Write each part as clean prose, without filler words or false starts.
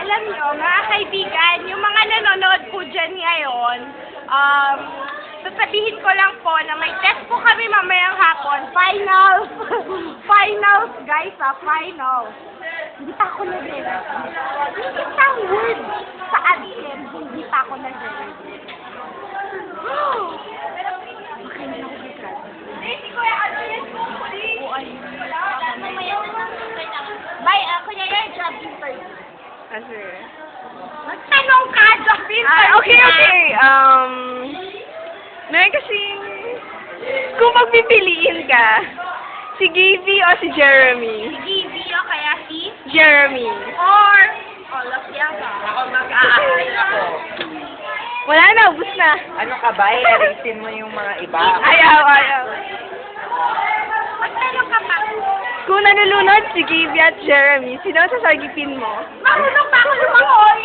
Alam niyo, mga kaibigan, yung mga nanonood po dyan ngayon, sasabihin ko lang po na may test po kami mamayang hapon. Finals! Finals, guys, finals. Hindi pa ako nag-ready. Isang word sa atin, hindi pa ako nag-ready. Okay na ako mag-ready. Oo, ayun. Bye, kuya yan, job interview. Kasi... Magtanong ka, job interview. Okay. Meron kasing... Kung magpipiliin ka, si Gaby o si Jeremy? Gaby o kaya si? Jeremy. Or all of the above. Ako mag-aaral ako. Wala na, ubus na. Ano ka ba? Erisin mo yung mga iba. Ayaw. Magtanong ka pa. Kung nanulunod si Gaby at Jeremy, sino ang sasagipin mo? Marunong ba ako lumangoy?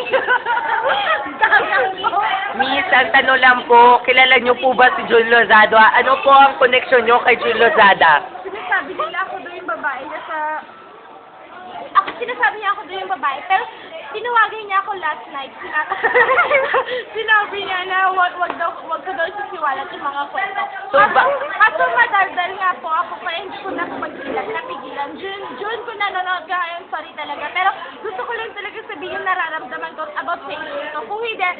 Miss, ang tanong lang po, kilala niyo po ba si Jun Lozada? Ano po ang connection niyo kay Jun Lozada? Sinasabi nila ako daw yung babae na sa... Sinasabi niya ako daw yung babae, pero tinawagan niya ako last night. Sinabi niya na wag ko daw sisiwalat yung mga kwento. So, Kaso madaldal nga po ako, kaya hindi ko na napigilan. June ko nanonood ka ngayon, sorry talaga. Pero gusto ko lang talaga sabihin yung nararamdaman ko about sa ito. Kung hindi,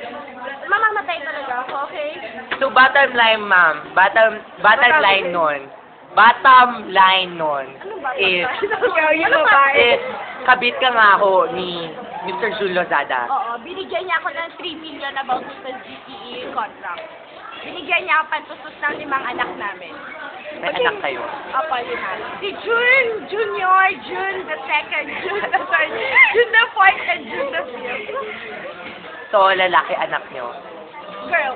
mamamatay talaga ako, okay? So, bottom line, ma'am. Bottom line nun. Bottom line nun Anong ba? is, Yung babae. is kabit ka nga ako ni Mr. Jun Lozada. Oo, binigyan niya ako ng 3 million about sa GTE contract. Binigyan niya ako pantustos ng 5 anak namin. May anak kayo. Opo, yun na. Si June Junior, June the second, June the third, June the fourth, and June the fifth. So, lalaki anak niyo. Girl.